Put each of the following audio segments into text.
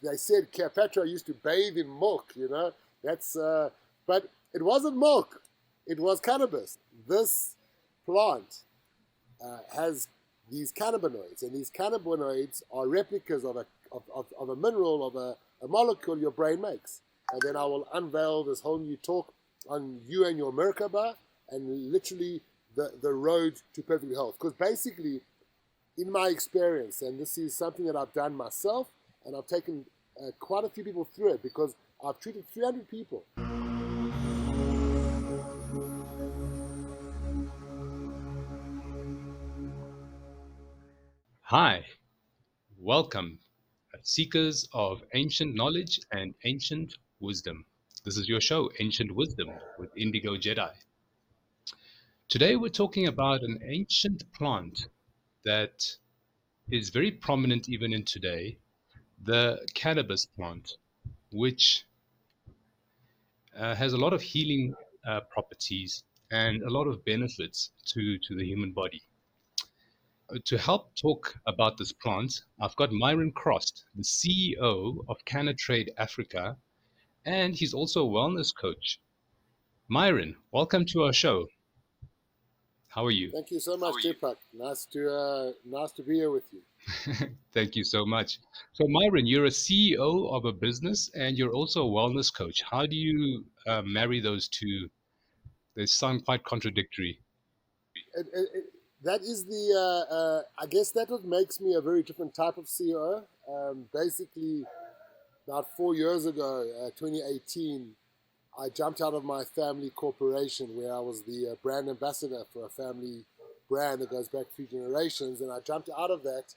they said Cleopatra used to bathe in milk, that's, but it wasn't milk, it was cannabis. This plant has these cannabinoids, and these cannabinoids are replicas of a mineral, of a molecule your brain makes. And then I will unveil this whole new talk on you and your Merkaba, and literally the road to perfect health. Because basically, in my experience, and this is something that I've done myself, and I've taken quite a few people through it, because I've treated 300 people. Hi, welcome, seekers of ancient knowledge and ancient wisdom. This is your show, Ancient Wisdom, with Indigo Jedi. Today we're talking about an ancient plant that is very prominent even in today, the cannabis plant, which has a lot of healing properties and a lot of benefits to the human body. To help talk about this plant, I've got Myron Krost, the CEO of Cannatrade Africa, and he's also a wellness coach. Myron, welcome to our show. How are you? Thank you so much, Deepak. Nice to be here with you. Thank you so much. So, Myron, you're a CEO of a business and you're also a wellness coach. How do you marry those two? They sound quite contradictory. That is I guess that what makes me a very different type of CEO. Basically, about 4 years ago, 2018, I jumped out of my family corporation where I was the brand ambassador for a family brand that goes back 3 generations. And I jumped out of that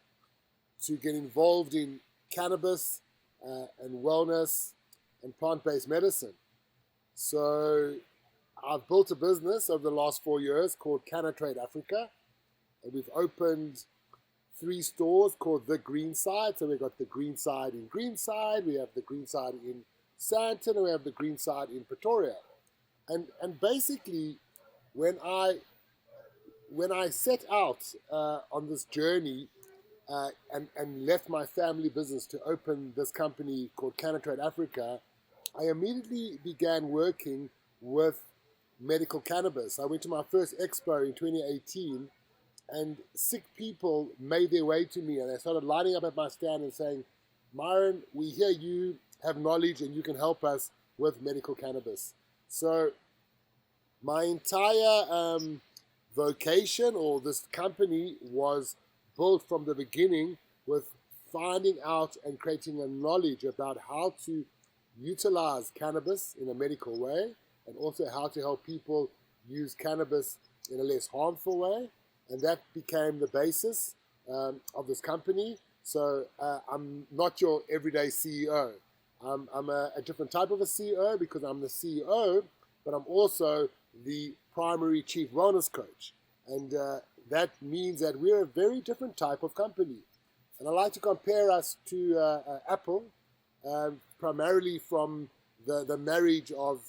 to get involved in cannabis and wellness and plant-based medicine. So I've built a business over the last 4 years called Cannatrade Africa. And we've opened 3 stores called The Green Side. So we've got the Green Side in Greenside, we have the Green Side in Sandton, and we have the Green Side in Pretoria. And basically, when I set out on this journey and left my family business to open this company called Cannatrade Africa, I immediately began working with medical cannabis. I went to my first expo in 2018, and sick people made their way to me, and they started lining up at my stand and saying, Myron, we hear you have knowledge and you can help us with medical cannabis. So my entire vocation, or this company, was built from the beginning with finding out and creating a knowledge about how to utilize cannabis in a medical way, and also how to help people use cannabis in a less harmful way. And that became the basis of this company. So I'm not your everyday CEO. I'm a different type of a CEO, because I'm the CEO, but I'm also the primary chief wellness coach. And that means that we're a very different type of company. And I like to compare us to Apple, primarily from the marriage of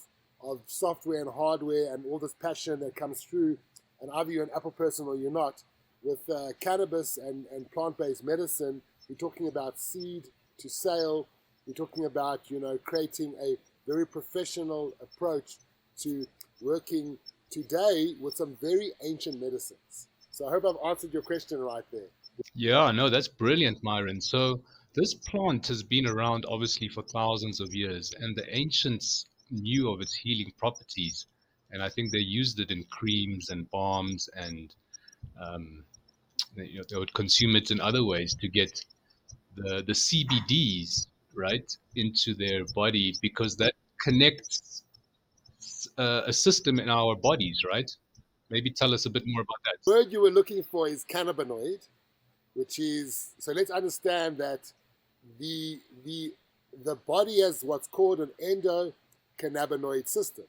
software and hardware and all this passion that comes through. And either you're an Apple person or you're not. With cannabis and plant-based medicine, we're talking about seed to sale. We're talking about, creating a very professional approach to working today with some very ancient medicines. So I hope I've answered your question right there. Yeah, no, that's brilliant, Myron. So this plant has been around obviously for thousands of years, and the ancients knew of its healing properties, and I think they used it in creams and balms, and they would consume it in other ways to get the CBDs right into their body, because that connects a system in our bodies, right? Maybe tell us a bit more about that. The word you were looking for is cannabinoid, which is, so let's understand that the the the body has what's called an endocannabinoid system.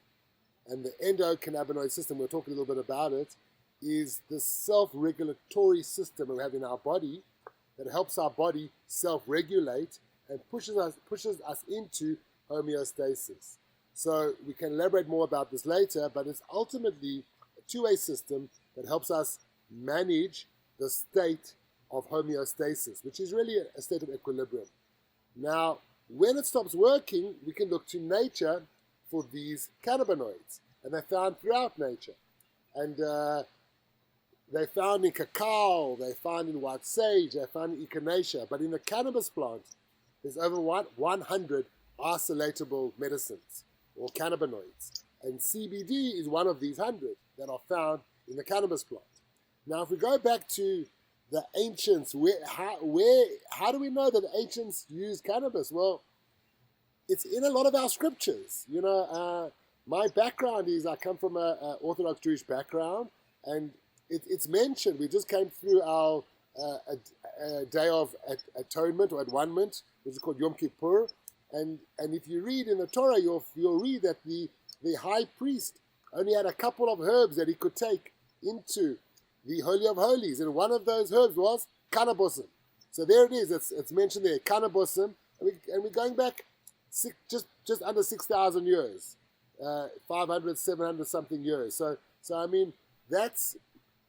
And the endocannabinoid system, we'll talk a little bit about it, is the self-regulatory system we have in our body that helps our body self-regulate and pushes us into homeostasis. So we can elaborate more about this later, but it's ultimately a two-way system that helps us manage the state of homeostasis, which is really a state of equilibrium. Now, when it stops working, we can look to nature for these cannabinoids. And they're found throughout nature. And they found in cacao, they found in white sage, they found in echinacea. But in the cannabis plant, there's over 100 isolatable medicines or cannabinoids. And CBD is one of these 100 that are found in the cannabis plant. Now, if we go back to the ancients, how do we know that the ancients used cannabis? Well, it's in a lot of our scriptures. You know, my background is I come from an Orthodox Jewish background, and it's mentioned. We just came through our a day of atonement or at-one-ment, which is called Yom Kippur. And if you read in the Torah, you'll read that the high priest only had a couple of herbs that he could take into the Holy of Holies, and one of those herbs was cannabosum. So there it is. It's mentioned there, cannabosum, and we're going back just under 6,000 years, 500, 700 something years. So I mean, that's.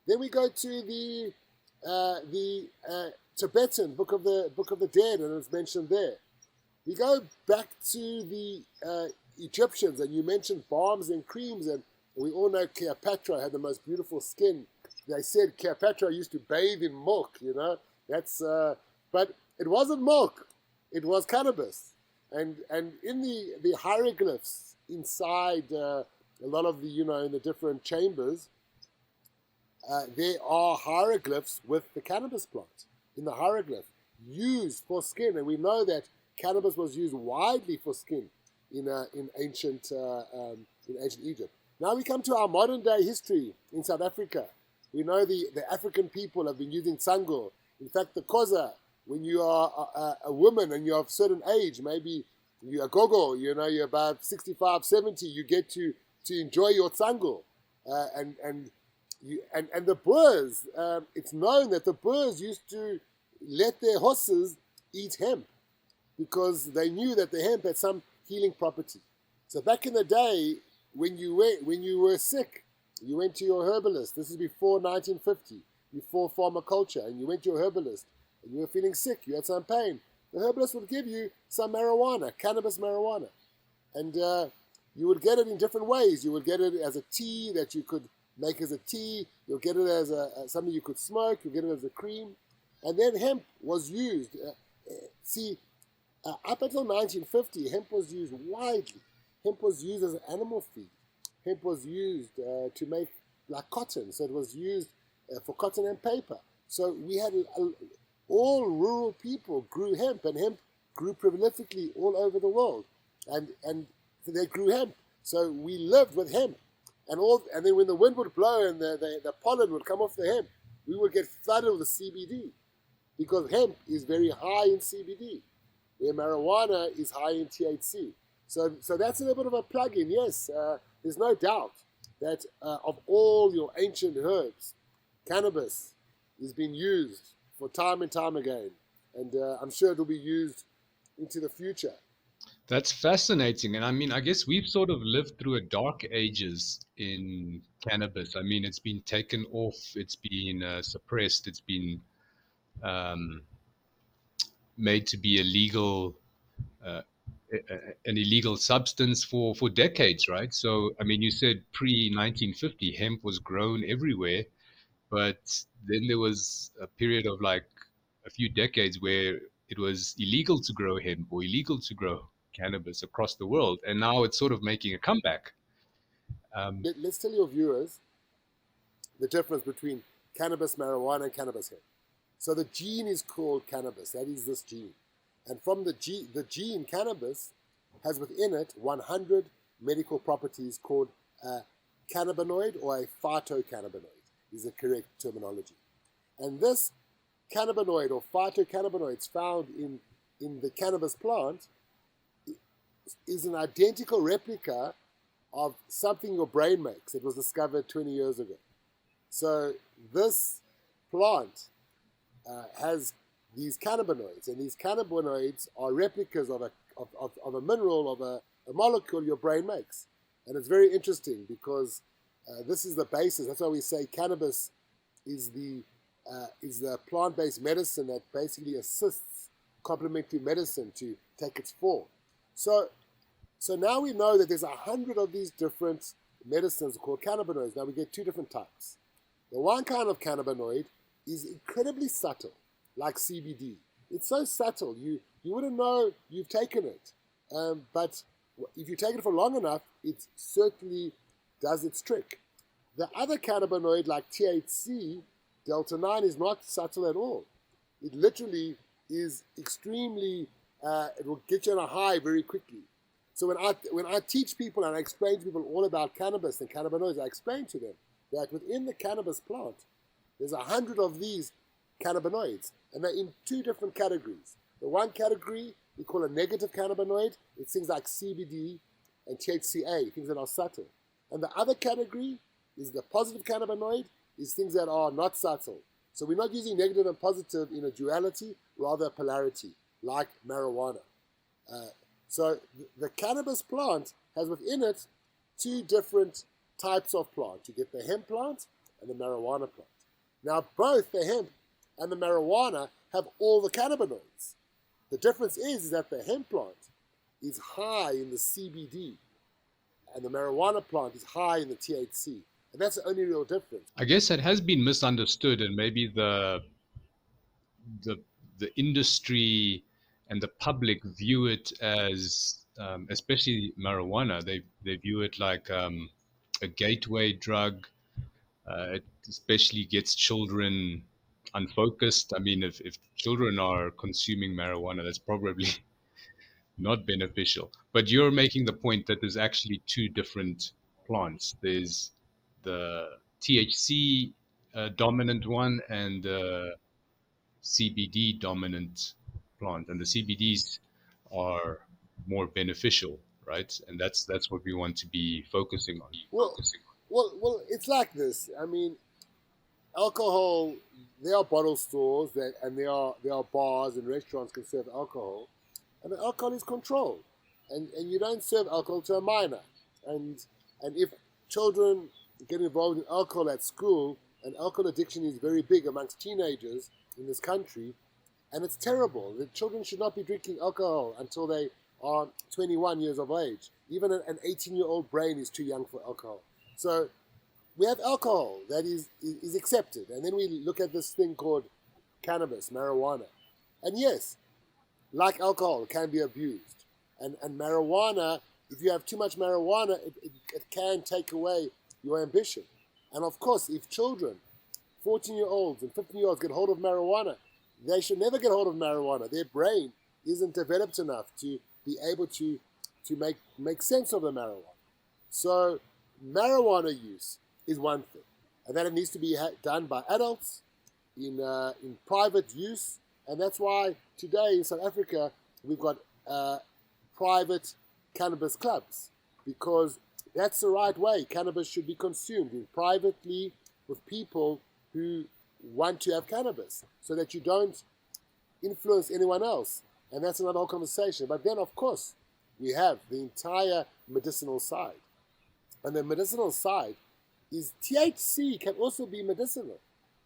Then we go to the Tibetan Book of the Dead, and it's mentioned there. We go back to the Egyptians, and you mentioned balms and creams, and we all know Cleopatra had the most beautiful skin. They said Cleopatra used to bathe in milk, you know. But it wasn't milk; it was cannabis. And in the hieroglyphs inside a lot of the, in the different chambers, there are hieroglyphs with the cannabis plant in the hieroglyph used for skin, and we know that cannabis was used widely for skin in ancient Egypt. Now we come to our modern day history in South Africa. We know the African people have been using tsango. In fact, the koza, when you are a woman and you're of a certain age, maybe you're a gogo, you're about 65, 70, you get to enjoy your tsango. And the Boers, it's known that the Boers used to let their horses eat hemp because they knew that the hemp had some healing property. So back in the day, when you were sick, you went to your herbalist. This is before 1950, before pharmaculture, and you went to your herbalist, and you were feeling sick, you had some pain. The herbalist would give you some marijuana, cannabis marijuana, and you would get it in different ways. You would get it as a tea that you could make as a tea. You'll get it as something you could smoke. You'll get it as a cream, and then hemp was used. Up until 1950, hemp was used widely. Hemp was used as an animal feed. Hemp was used to make like cotton, so it was used for cotton and paper. So we had all rural people grew hemp, and hemp grew prolifically all over the world, and so they grew hemp. So we lived with hemp, and then when the wind would blow and the pollen would come off the hemp, we would get flooded with CBD, because hemp is very high in CBD, where marijuana is high in THC. So that's a little bit of a plug-in. Yes, there's no doubt that of all your ancient herbs, cannabis is being used for time and time again. And I'm sure it will be used into the future. That's fascinating. And I mean, I guess we've sort of lived through a dark ages in cannabis. I mean, it's been taken off, it's been suppressed, it's been made to be illegal, an illegal substance for decades, right? So, I mean, you said pre-1950, hemp was grown everywhere, but then there was a period of like a few decades where it was illegal to grow hemp or illegal to grow cannabis across the world, and now it's sort of making a comeback. Let's tell your viewers the difference between cannabis, marijuana, and cannabis hemp. So the gene is called cannabis. That is this gene. And from the gene cannabis has within it 100 medical properties called a cannabinoid or a phytocannabinoid is the correct terminology. And this cannabinoid or phytocannabinoids found in the cannabis plant is an identical replica of something your brain makes. It was discovered 20 years ago. So this plant has these cannabinoids, and these cannabinoids are replicas of a mineral, of a molecule your brain makes. And it's very interesting because this is the basis. That's why we say cannabis is the plant-based medicine that basically assists complementary medicine to take its Fore. So, so now we know that there's 100 of these different medicines called cannabinoids. Now we get two different types. The one kind of cannabinoid is incredibly subtle, like CBD. It's so subtle, you wouldn't know you've taken it. But if you take it for long enough, it certainly does its trick. The other cannabinoid, like THC, delta 9, is not subtle at all. It literally is extremely, it will get you on a high very quickly. So when I teach people and I explain to people all about cannabis and cannabinoids, I explain to them that within the cannabis plant, there's 100 of these cannabinoids, and they're in two different categories. The one category we call a negative cannabinoid. It's things like CBD and THCA, things that are subtle. And the other category is the positive cannabinoid, is things that are not subtle. So we're not using negative and positive in a duality, rather a polarity, like marijuana. So the cannabis plant has within it two different types of plant. You get the hemp plant and the marijuana plant. Now both the hemp and the marijuana have all the cannabinoids. The difference is that the hemp plant is high in the CBD and the marijuana plant is high in the THC. And that's the only real difference. I guess it has been misunderstood, and maybe the industry and the public view it as, especially marijuana, they view it like a gateway drug. It especially gets children unfocused. I mean, if children are consuming marijuana, that's probably not beneficial. But you're making the point that there's actually two different plants. There's the THC dominant one and the CBD dominant plant, and the CBDs are more beneficial, right? And that's what we want to be focusing on. Well, it's like this. I mean, alcohol. There are bottle stores and there are bars and restaurants can serve alcohol, and the alcohol is controlled, and you don't serve alcohol to a minor, and if children get involved in alcohol at school, and alcohol addiction is very big amongst teenagers in this country, and it's terrible. The children should not be drinking alcohol until they are 21 years of age. Even an 18-year-old brain is too young for alcohol. So we have alcohol that is accepted, and then we look at this thing called cannabis, marijuana. And yes, like alcohol, it can be abused. And marijuana, if you have too much marijuana, it can take away your ambition. And of course, if children, 14-year-olds and 15-year-olds get hold of marijuana, they should never get hold of marijuana. Their brain isn't developed enough to be able to make sense of the marijuana. So marijuana use is one thing, and that it needs to be done by adults in private use, and that's why today in South Africa we've got private cannabis clubs, because that's the right way. Cannabis should be consumed privately with people who want to have cannabis, so that you don't influence anyone else. And that's another whole conversation. But then, of course, we have the entire medicinal side. And the medicinal side is THC can also be medicinal.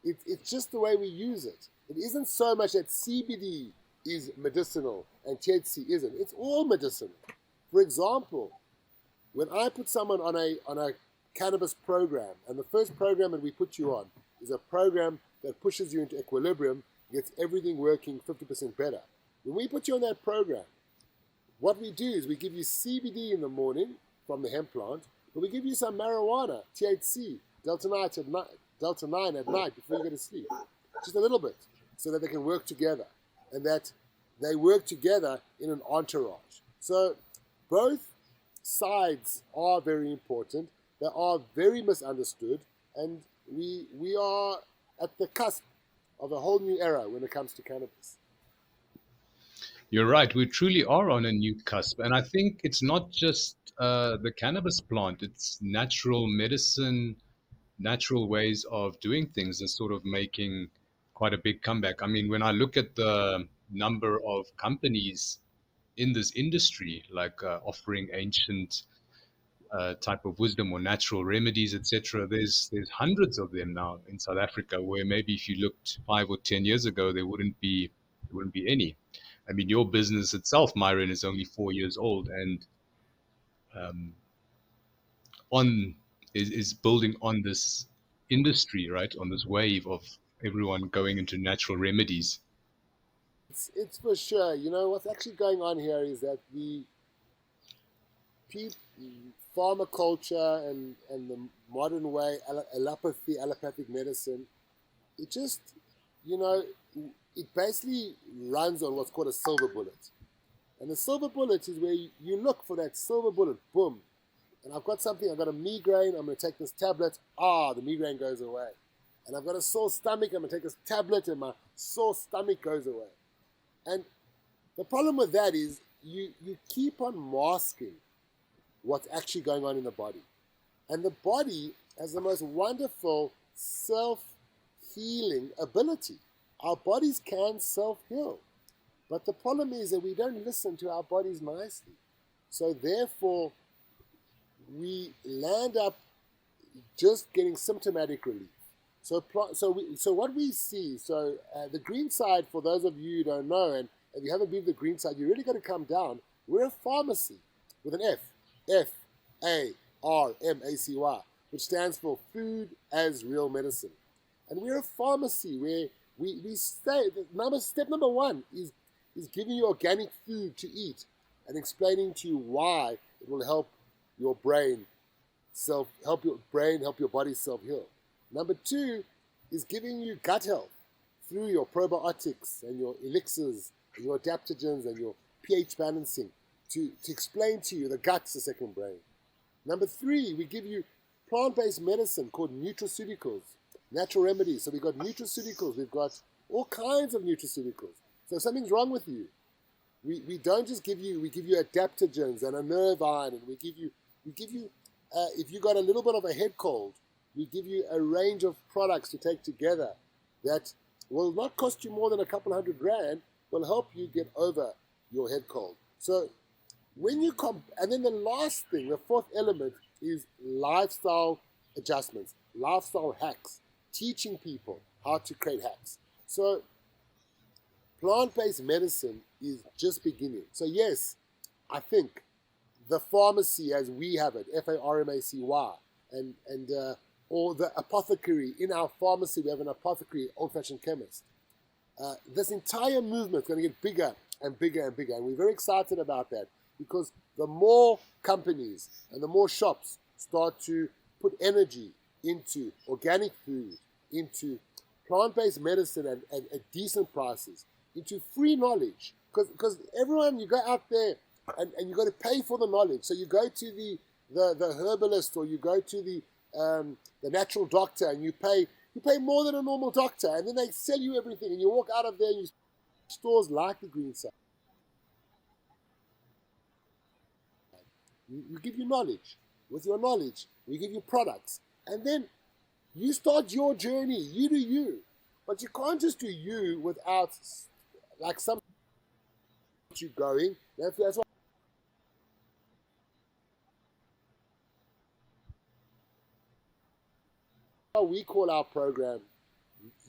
It's just the way we use it. It isn't so much that CBD is medicinal and THC isn't. It's all medicinal. For example, when I put someone on a cannabis program, and the first program that we put you on is a program that pushes you into equilibrium, gets everything working 50% better. When we put you on that program, what we do is we give you CBD in the morning from the hemp plant, but we give you some marijuana, THC, delta 9 at night before you go to sleep. Just a little bit, so that they can work together, and that they work together in an entourage. So both sides are very important. They are very misunderstood, and we are at the cusp of a whole new era when it comes to cannabis. You're right. We truly are on a new cusp. And I think it's not just the cannabis plant, it's natural medicine, natural ways of doing things is sort of making quite a big comeback. I mean, when I look at the number of companies in this industry, like offering ancient type of wisdom or natural remedies, etc., there's hundreds of them now in South Africa, where maybe if you looked 5 or 10 years ago, there wouldn't be any. I mean, your business itself, Myron, is only 4 years old, and um, on is building on this industry, right? On this wave of everyone going into natural remedies. It's for sure. You know, what's actually going on here is that the pe- pharma culture and the modern way, allopathic medicine, it just, you know, it basically runs on what's called a silver bullet. And the silver bullet is where you look for that silver bullet, boom. And I've got something, I've got a migraine, I'm going to take this tablet, the migraine goes away. And I've got a sore stomach, I'm going to take this tablet and my sore stomach goes away. And the problem with that is you keep on masking what's actually going on in the body. And the body has the most wonderful self-healing ability. Our bodies can self-heal. But the problem is that we don't listen to our bodies nicely. So therefore, we land up just getting symptomatic relief. So what we see, the green side, for those of you who don't know, and if you haven't been to the green side, you really got to come down. We're a pharmacy with an F-A-R-M-A-C-Y, which stands for Food as Real Medicine. And we're a pharmacy where we say, step number one is giving you organic food to eat and explaining to you why it will help your brain help your body self-heal. Number two is giving you gut health through your probiotics and your elixirs and your adaptogens and your pH balancing to explain to you the gut's the second brain. Number three, we give you plant-based medicine called nutraceuticals, natural remedies. So we've got nutraceuticals, we've got all kinds of nutraceuticals. So if something's wrong with you, we don't just give you, we give you adaptogens and a nerve iron, and we give you if you got a little bit of a head cold, we give you a range of products to take together that will not cost you more than a couple $100, will help you get over your head cold. So when you and then the last thing, the fourth element is lifestyle adjustments, lifestyle hacks, teaching people how to create hacks. So plant-based medicine is just beginning. So yes, I think the pharmacy as we have it, Pharmacy, or the apothecary. In our pharmacy, we have an apothecary, old-fashioned chemist. This entire movement is going to get bigger and bigger and bigger. And we're very excited about that because the more companies and the more shops start to put energy into organic food, into plant-based medicine at decent prices, into free knowledge. Because everyone, you go out there and you got to pay for the knowledge. So you go to the herbalist, or you go to the natural doctor, and you pay more than a normal doctor, and then they sell you everything, and you walk out of there and you stores like the green side. We give you knowledge. With your knowledge, we give you products. And then you start your journey. You do you. But you can't just do you without, like, some you going. That's why we call our program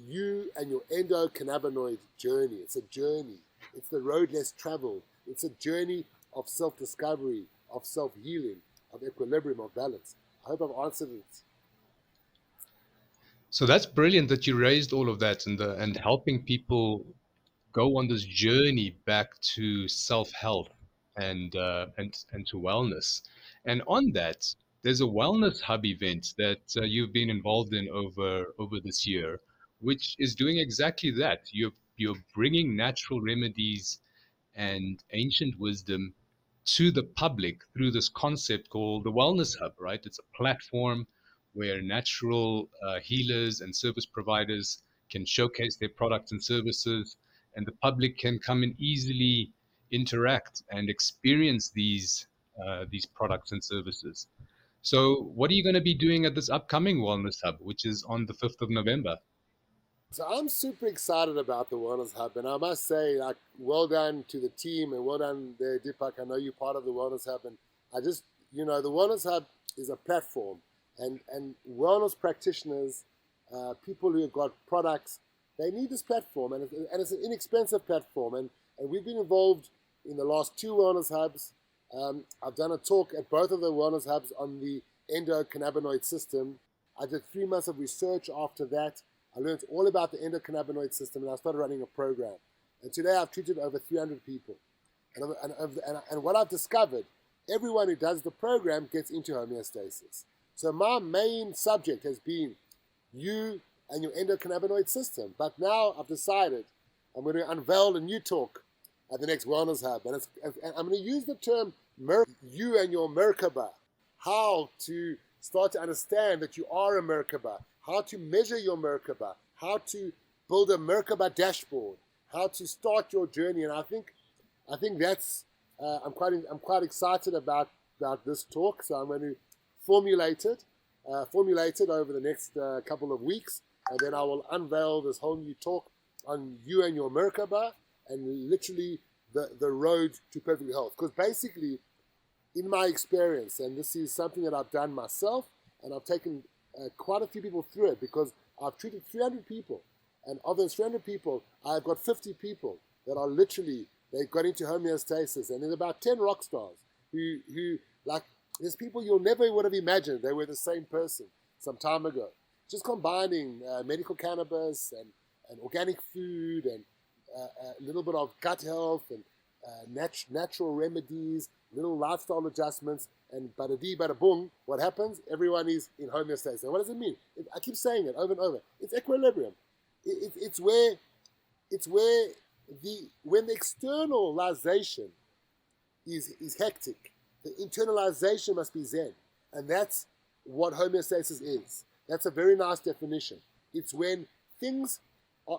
You and Your Endo-Cannabinoid Journey. It's a journey. It's the road less traveled. It's a journey of self-discovery, of self-healing, of equilibrium, of balance. I hope I've answered it. So that's brilliant that you raised all of that and helping people go on this journey back to self-health and to wellness. And on that, there's a wellness hub event that you've been involved in over this year, which is doing exactly that. You're bringing natural remedies and ancient wisdom to the public through this concept called the Wellness Hub, right? It's a platform where natural healers and service providers can showcase their products and services, and the public can come and easily interact and experience these products and services. So, what are you going to be doing at this upcoming Wellness Hub, which is on the 5th of November? So I'm super excited about the Wellness Hub, and I must say, like, well done to the team, and well done there, Deepak. I know you're part of the Wellness Hub, and I just, the Wellness Hub is a platform, and wellness practitioners, people who have got products, they need this platform, and it's an inexpensive platform, And we've been involved in the last 2 wellness hubs. I've done a talk at both of the wellness hubs on the Endo-Cannabinoid System. I did 3 months of research after that. I learned all about the Endo-Cannabinoid System, and I started running a program. And today I've treated over 300 people. And what I've discovered, everyone who does the program gets into homeostasis. So my main subject has been you and your endocannabinoid system. But now I've decided I'm going to unveil a new talk at the next Wellness Hub. And I'm going to use the term you and your Merkaba. How to start to understand that you are a Merkaba. How to measure your Merkaba. How to build a Merkaba dashboard. How to start your journey. And I think that's I'm quite excited about this talk. So I'm going to formulate it over the next couple of weeks, and then I will unveil this whole new talk on you and your Merkaba, and literally the road to perfect health. Because basically, in my experience, and this is something that I've done myself, and I've taken quite a few people through it, because I've treated 300 people, and of those 300 people, I've got 50 people that are literally, they got into homeostasis, and there's about 10 rock stars who like, there's people you'll never would have imagined they were the same person some time ago. Just combining medical cannabis and organic food and a little bit of gut health and natural remedies, little lifestyle adjustments, and bada dee, bada boom, what happens? Everyone is in homeostasis. And what does it mean? I keep saying it over and over. It's equilibrium. It's where when the externalization is hectic, the internalization must be Zen. And that's what homeostasis is. That's a very nice definition. It's when things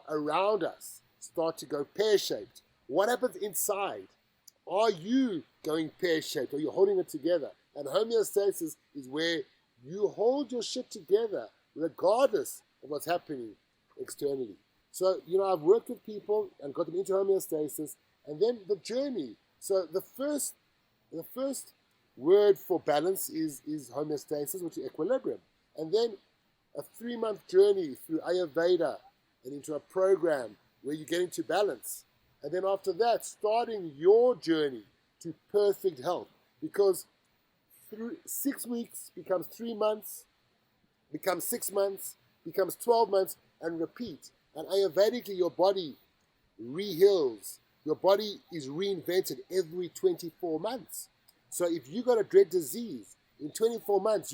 around us start to go pear-shaped. What happens inside? Are you going pear-shaped, or you're holding it together? And homeostasis is where you hold your shit together regardless of what's happening externally. So, I've worked with people and got them into homeostasis, and then the journey. So the first word for balance is homeostasis, which is equilibrium. And then a 3-month journey through Ayurveda and into a program where you get into balance. And then after that, starting your journey to perfect health. Because 6 weeks becomes 3 months, becomes 6 months, becomes 12 months, and repeat. And Ayurvedically, your body re-heals. Your body is reinvented every 24 months. So if you got a dread disease, in 24 months,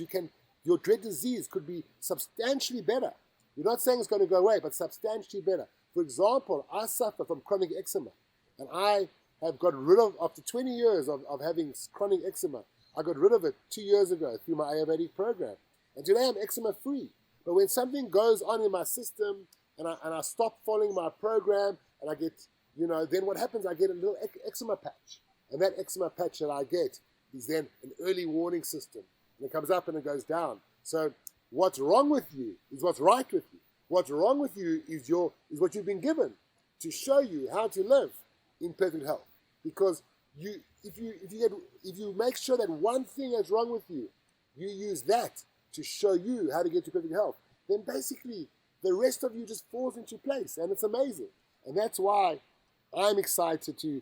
your dread disease could be substantially better. You're not saying it's going to go away, but substantially better. For example, I suffer from chronic eczema, and I have got rid of, after 20 years of having chronic eczema, I got rid of it 2 years ago through my Ayurvedic program. And today I'm eczema free. But when something goes on in my system, and I stop following my program, and I get, then what happens? I get a little eczema patch. And that eczema patch that I get is then an early warning system. And it comes up and it goes down. So what's wrong with you is what's right with you. What's wrong with you is what you've been given to show you how to live in perfect health. Because if you make sure that one thing is wrong with you, you use that to show you how to get to perfect health, then basically the rest of you just falls into place, and it's amazing. And that's why I'm excited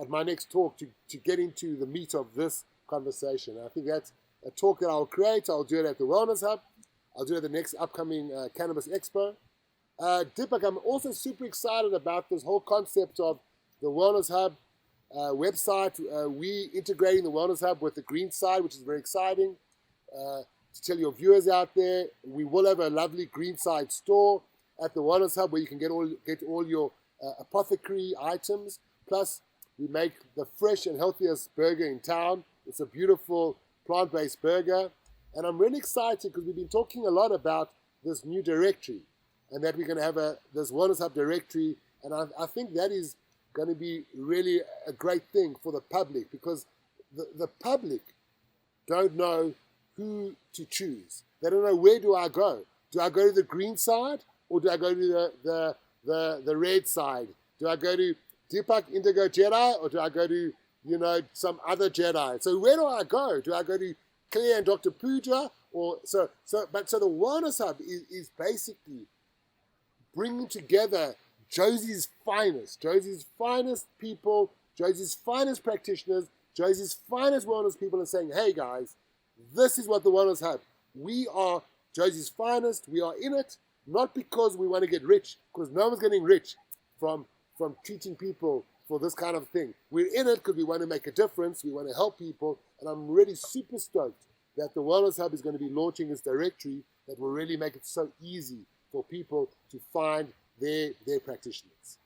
at my next talk, to get into the meat of this conversation. I think that's a talk that I'll create. I'll do it at the Wellness Hub. I'll do it at the next upcoming Cannabis Expo. Deepak, I'm also super excited about this whole concept of the Wellness Hub website. We integrating the Wellness Hub with the green side, which is very exciting. To tell your viewers out there, we will have a lovely green side store at the Wellness Hub where you can get all your apothecary items. Plus, we make the fresh and healthiest burger in town. It's a beautiful plant-based burger. And I'm really excited because we've been talking a lot about this new directory, and that we're going to have this Wellness Hub directory. And I think that is going to be really a great thing for the public, because the public don't know who to choose. They don't know, where do I go? Do I go to the green side, or do I go to the red side? Do I go to Deepak Indigo Jedi, or do I go to some other Jedi? So where do I go? Do I go to Claire and Dr. Pooja? So the Wellness Hub is basically bringing together Josie's finest people, Josie's finest practitioners, Josie's finest wellness people are saying, hey guys, this is what the Wellness Hub. We are Josie's finest. We are in it, not because we want to get rich, because no one's getting rich from treating people for this kind of thing. We're in it because we want to make a difference. We want to help people. And I'm really super stoked that the Wellness Hub is going to be launching this directory that will really make it so easy for people to find their practitioners.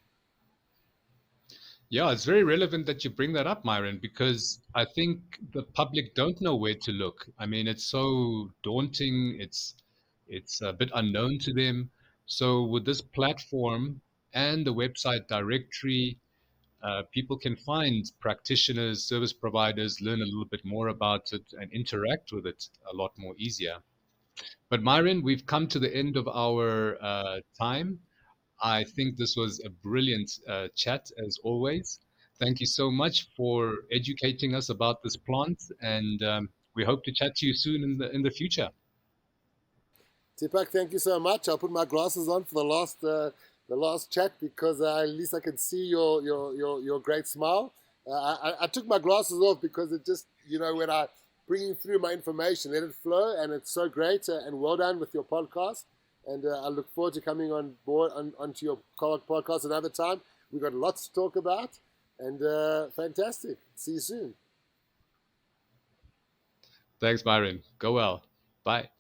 Yeah, it's very relevant that you bring that up, Myron, because I think the public don't know where to look. I mean, it's so daunting. It's a bit unknown to them. So with this platform and the website directory, people can find practitioners, service providers, learn a little bit more about it, and interact with it a lot more easier. But Myron, we've come to the end of our time. I think this was a brilliant chat as always. Thank you so much for educating us about this plant, and we hope to chat to you soon in the future. Tipak, thank you so much. I'll put my glasses on for the last chat because at least I can see your great smile. I took my glasses off because it just, when I bringing through my information, let it flow, and it's so great. And well done with your podcast. And I look forward to coming on board onto your podcast another time. We've got lots to talk about, and fantastic. See you soon. Thanks, Myron. Go well. Bye.